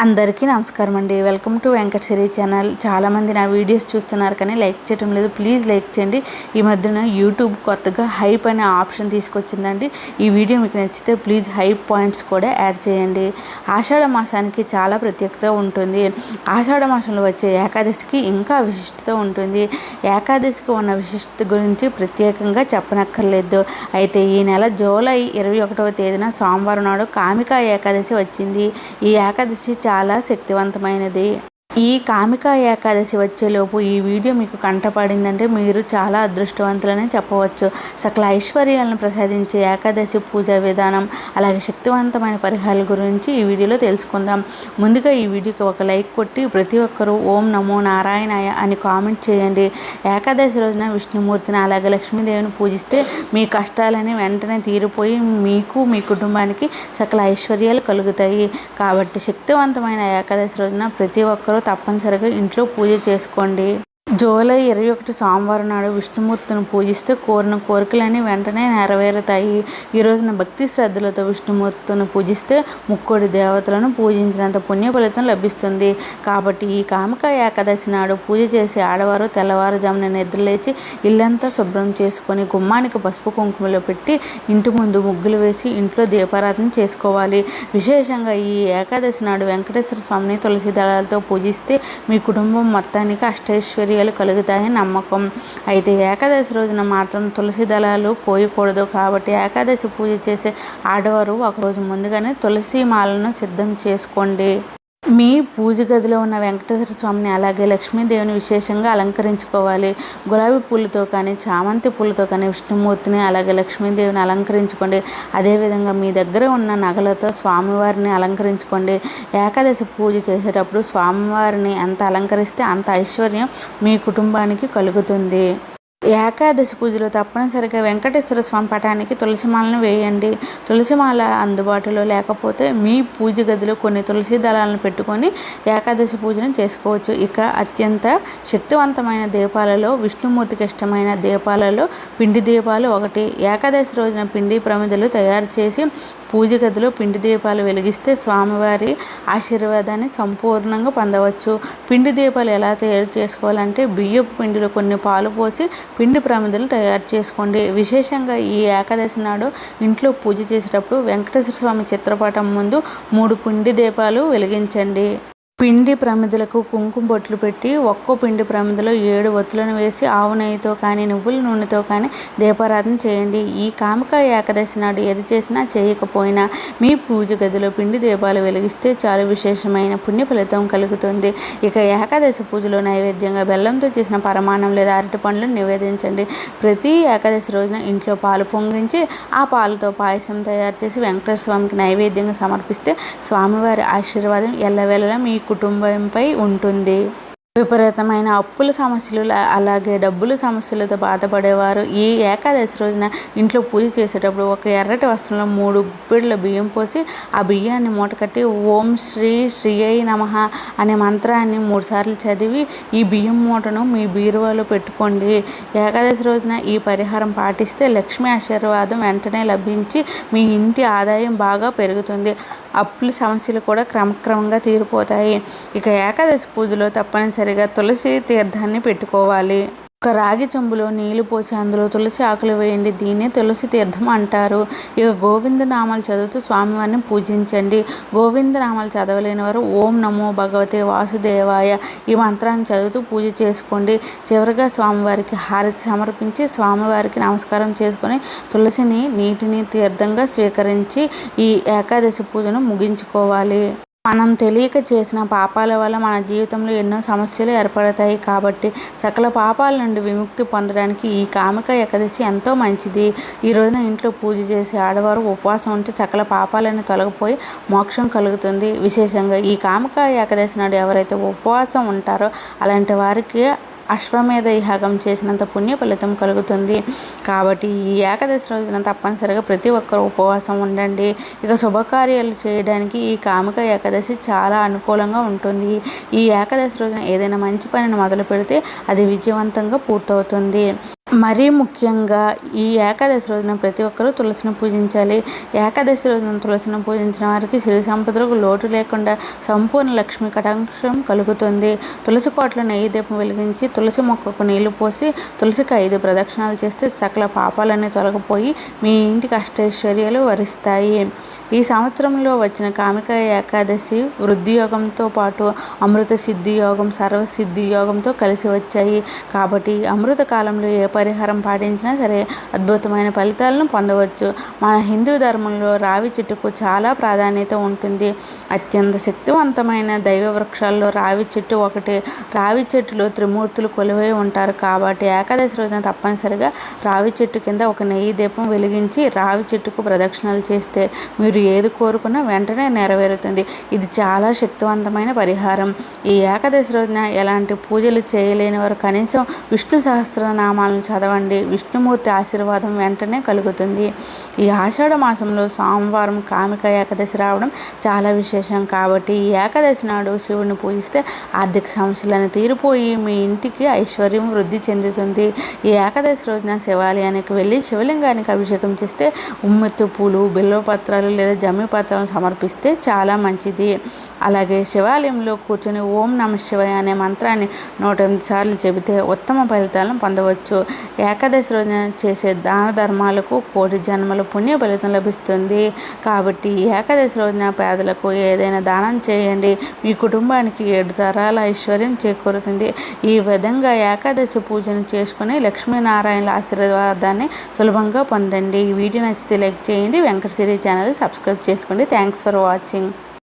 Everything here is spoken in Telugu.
అందరికీ నమస్కారం అండి. Welcome to Venkat Siri channel. చాలామంది నా వీడియోస్ చూస్తున్నారు కానీ లైక్ చేయడం లేదు. ప్లీజ్ లైక్ చేయండి. ఈ మధ్యన యూట్యూబ్ కొత్తగా హైప్ అనే ఆప్షన్ తీసుకొచ్చిందండి. ఈ వీడియో మీకు నచ్చితే ప్లీజ్ హైప్ పాయింట్స్ కూడా యాడ్ చేయండి. ఆషాఢ మాసానికి చాలా ప్రత్యేకత ఉంటుంది. ఆషాఢ మాసంలో వచ్చే ఏకాదశికి ఇంకా విశిష్టత ఉంటుంది. ఏకాదశికి ఉన్న విశిష్టత గురించి ప్రత్యేకంగా చెప్పనక్కర్లేదు. అయితే ఈ నెల జూలై 21వ తేదీన సోమవారం నాడు కామికా ఏకాదశి వచ్చింది. ఈ ఏకాదశి చాలా శక్తివంతమైనది. ఈ కామికా ఏకాదశి వచ్చేలోపు ఈ వీడియో మీకు కంటపడిందంటే మీరు చాలా అదృష్టవంతులనే చెప్పవచ్చు. సకల ఐశ్వర్యాలను ప్రసాదించే ఏకాదశి పూజా విధానం అలాగే శక్తివంతమైన పరిహారాల గురించి ఈ వీడియోలో తెలుసుకుందాం. ముందుగా ఈ వీడియోకి ఒక లైక్ కొట్టి ప్రతి ఒక్కరూ ఓం నమో నారాయణాయ అని కామెంట్ చేయండి. ఏకాదశి రోజున విష్ణుమూర్తిని అలాగే లక్ష్మీదేవిని పూజిస్తే మీ కష్టాలని వెంటనే తీరిపోయి మీకు మీ కుటుంబానికి సకల ఐశ్వర్యాలు కలుగుతాయి. కాబట్టి శక్తివంతమైన ఏకాదశి రోజున ప్రతి ఒక్కరూ తప్పనిసరిగా ఇంట్లో పూజ చేసుకోండి. జూలై 21 సోమవారం నాడు విష్ణుమూర్తిని పూజిస్తే కోరిన కోరికలన్నీ వెంటనే నెరవేరుతాయి. ఈ రోజున భక్తి శ్రద్ధలతో విష్ణుమూర్తిని పూజిస్తే ముక్కోడి దేవతలను పూజించినంత పుణ్య ఫలితం లభిస్తుంది. కాబట్టి ఈ కామికా ఏకాదశి నాడు పూజ చేసి ఆడవారు తెల్లవారుజామున నిద్రలేచి ఇల్లంతా శుభ్రం చేసుకొని గుమ్మానికి పసుపు కుంకుమలు పెట్టి ఇంటి ముందు ముగ్గులు వేసి ఇంట్లో దీపారాధన చేసుకోవాలి. విశేషంగా ఈ ఏకాదశి నాడు వెంకటేశ్వర స్వామిని తులసి దళాలతో పూజిస్తే మీ కుటుంబం మొత్తానికి అష్టైశ్వర్యాలు కలుగుతాయని నమ్మకం. అయితే ఏకాదశి రోజున మాత్రం తులసి దళాలు కోయకూడదు. కాబట్టి ఏకాదశి పూజ చేసే ఆడవారు ఒకరోజు ముందుగానే తులసి మాలను సిద్ధం చేసుకోండి. మీ పూజ గదిలో ఉన్న వెంకటేశ్వర స్వామిని అలాగే లక్ష్మీదేవిని విశేషంగా అలంకరించుకోవాలి. గులాబీ పూలతో కానీ చామంతి పూలతో కానీ విష్ణుమూర్తిని అలాగే లక్ష్మీదేవిని అలంకరించుకోండి. అదేవిధంగా మీ దగ్గర ఉన్న నగలతో స్వామివారిని అలంకరించుకోండి. ఏకాదశి పూజ చేసేటప్పుడు స్వామివారిని ఎంత అలంకరిస్తే అంత ఐశ్వర్యం మీ కుటుంబానికి కలుగుతుంది. ఏకాదశి పూజలో తప్పనిసరిగా వెంకటేశ్వర స్వామి పటానికి తులసిమాలను వేయండి. తులసిమాల అందుబాటులో లేకపోతే మీ పూజ గదిలో కొన్ని తులసి దళాలను పెట్టుకొని ఏకాదశి పూజను చేసుకోవచ్చు. ఇక అత్యంత శక్తివంతమైన దీపాలలో విష్ణుమూర్తికి ఇష్టమైన దీపాలలో పిండి దీపాలు ఒకటి. ఏకాదశి రోజున పిండి ప్రమిదలు తయారు చేసి పూజ గదిలో పిండి దీపాలు వెలిగిస్తే స్వామివారి ఆశీర్వాదాన్ని సంపూర్ణంగా పొందవచ్చు. పిండి దీపాలు ఎలా తయారు చేసుకోవాలంటే బియ్యపు పిండిలో కొన్ని పాలు పోసి పిండి ప్రమిదలు తయారు చేసుకోండి. విశేషంగా ఈ ఏకాదశి నాడు ఇంట్లో పూజ చేసేటప్పుడు వెంకటేశ్వర స్వామి చిత్రపటం ముందు 3 పిండి దీపాలు వెలిగించండి. పిండి ప్రమిదలకు కుంకుమ బొట్లు పెట్టి ఒక్కో పిండి ప్రమిదలో 7 ఒత్తులను వేసి ఆవు నెయ్యితో కానీ నువ్వుల నూనెతో కానీ దీపారాధన చేయండి. ఈ కామికా ఏకాదశి నాడు ఏది చేసినా చేయకపోయినా మీ పూజ గదిలో పిండి దీపాలు వెలిగిస్తే చాలా విశేషమైన పుణ్య ఫలితం కలుగుతుంది. ఇక ఏకాదశి పూజలో నైవేద్యంగా బెల్లంతో చేసిన పరమాన్నం లేదా అరటి పండ్లను నివేదించండి. ప్రతి ఏకాదశి రోజున ఇంట్లో పాలు పొంగించి ఆ పాలతో పాయసం తయారు చేసి వెంకటేశ్వర స్వామికి నైవేద్యంగా సమర్పిస్తే స్వామివారి ఆశీర్వాదం ఎల్లవేళలా మీ కుటుంబంపై ఉంటుంది. విపరీతమైన అప్పుల సమస్యలు అలాగే డబ్బుల సమస్యలతో బాధపడేవారు ఈ ఏకాదశి రోజున ఇంట్లో పూజ చేసేటప్పుడు ఒక ఎర్రటి వస్త్రంలో 3 గుప్పెడుల బియ్యం పోసి ఆ బియ్యాన్ని మూటకట్టి ఓం శ్రీ శ్రీయై నమః అనే మంత్రాన్ని 3 సార్లు చదివి ఈ బియ్యం మూటను మీ బీరువాలో పెట్టుకోండి. ఏకాదశి రోజున ఈ పరిహారం పాటిస్తే లక్ష్మీ ఆశీర్వాదం వెంటనే లభించి మీ ఇంటి ఆదాయం బాగా పెరుగుతుంది. అప్పుల సమస్యలు కూడా క్రమక్రమంగా తీరిపోతాయి. ఇక ఏకాదశి పూజలో తప్పనిసరిగా తులసి తీర్థాన్ని పెట్టుకోవాలి. ఒక రాగి చెంబులో నీళ్లు పోసి అందులో తులసి ఆకులు వేయండి. దీన్నే తులసి తీర్థం అంటారు. ఇక గోవిందనామాలు చదువుతూ స్వామివారిని పూజించండి. గోవిందనామాలు చదవలేని వారు ఓం నమో భగవతే వాసుదేవాయ ఈ మంత్రాన్ని చదువుతూ పూజ చేసుకోండి. చివరిగా స్వామివారికి హారతి సమర్పించి స్వామివారికి నమస్కారం చేసుకొని తులసిని నీటిని తీర్థంగా స్వీకరించి ఈ ఏకాదశి పూజను ముగించుకోవాలి. మనం తెలియక చేసిన పాపాల వల్ల మన జీవితంలో ఎన్నో సమస్యలు ఏర్పడతాయి. కాబట్టి సకల పాపాల నుండి విముక్తి పొందడానికి ఈ కామికా ఏకాదశి ఎంతో మంచిది. ఈ రోజున ఇంట్లో పూజ చేసి ఆడవారు ఉపవాసం ఉంటే సకల పాపాలను తొలగిపోయి మోక్షం కలుగుతుంది. విశేషంగా ఈ కామికా ఏకాదశి నాడు ఎవరైతే ఉపవాసం ఉంటారో అలాంటి వారికి అశ్వమేధ యాగం చేసినంత పుణ్య ఫలితం కలుగుతుంది. కాబట్టి ఈ ఏకాదశి రోజున తప్పనిసరిగా ప్రతి ఒక్కరు ఉపవాసం ఉండండి. ఇక శుభకార్యాలు చేయడానికి ఈ కామికా ఏకాదశి చాలా అనుకూలంగా ఉంటుంది. ఈ ఏకాదశి రోజున ఏదైనా మంచి పనిని మొదలు పెడితే అది విజయవంతంగా పూర్తవుతుంది. మరీ ముఖ్యంగా ఈ ఏకాదశి రోజున ప్రతి ఒక్కరూ తులసిని పూజించాలి. ఏకాదశి రోజున తులసిని పూజించిన వారికి సిరి సంపదలకు లోటు లేకుండా సంపూర్ణ లక్ష్మీ కటాక్షం కలుగుతుంది. తులసి కోటలో నెయ్యి దీపం వెలిగించి తులసి మొక్కకు నీళ్లు పోసి తులసికి 5 ప్రదక్షిణాలు చేస్తే సకల పాపాలన్నీ తొలగిపోయి మీ ఇంటికి అష్టైశ్వర్యాలు వరిస్తాయి. ఈ సంవత్సరంలో వచ్చిన కామిక ఏకాదశి వృద్ధి యోగంతో పాటు అమృత సిద్ధి యోగం, సర్వసిద్ధి యోగంతో కలిసి వచ్చాయి. కాబట్టి అమృత కాలంలో ఏ పరిహారం పాటించినా సరే అద్భుతమైన ఫలితాలను పొందవచ్చు. మన హిందూ ధర్మంలో రావి చెట్టుకు చాలా ప్రాధాన్యత ఉంటుంది. అత్యంత శక్తివంతమైన దైవ వృక్షాల్లో రావి చెట్టు ఒకటి. రావి చెట్టులో త్రిమూర్తులు కొలువై ఉంటారు. కాబట్టి ఏకాదశి రోజున తప్పనిసరిగా రావి చెట్టు కింద ఒక నెయ్యి దీపం వెలిగించి రావి చెట్టుకు ప్రదక్షిణలు చేస్తే మీరు ఏది కోరుకున్నా వెంటనే నెరవేరుతుంది. ఇది చాలా శక్తివంతమైన పరిహారం. ఈ ఏకాదశి రోజున ఎలాంటి పూజలు చేయలేని వారు కనీసం విష్ణు సహస్రనామాలను చదవండి. విష్ణుమూర్తి ఆశీర్వాదం వెంటనే కలుగుతుంది. ఈ ఆషాఢ మాసంలో సోమవారం కామిక ఏకాదశి రావడం చాలా విశేషం. కాబట్టి ఈ ఏకాదశి నాడు శివుడిని పూజిస్తే ఆర్థిక సమస్యలను తీరిపోయి మీ ఇంటికి ఐశ్వర్యం వృద్ధి చెందుతుంది. ఈ ఏకాదశి రోజున శివాలయానికి వెళ్ళి శివలింగానికి అభిషేకం చేస్తే ఉమ్మెత్తు పూలు, బిల్వపత్రాలు లేదా జమ్మి పత్రాలను సమర్పిస్తే చాలా మంచిది. అలాగే శివాలయంలో కూర్చొని ఓం నమః శివాయ అనే మంత్రాన్ని 108 సార్లు చెబితే ఉత్తమ ఫలితాలను పొందవచ్చు. ఏకాదశి రోజున చేసే దాన ధర్మాలకు కోటి జన్మల పుణ్య ఫలితం లభిస్తుంది. కాబట్టి ఏకాదశి రోజున పేదలకు ఏదైనా దానం చేయండి. మీ కుటుంబానికి 7 తరాల ఐశ్వర్యం చేకూరుతుంది. ఈ విధంగా ఏకాదశి పూజను చేసుకుని లక్ష్మీనారాయణల ఆశీర్వాదాన్ని సులభంగా పొందండి. ఈ వీడియో నచ్చితే లైక్ చేయండి. వెంకటసిరి ఛానల్ సబ్స్క్రైబ్ చేసుకోండి. Thanks for watching.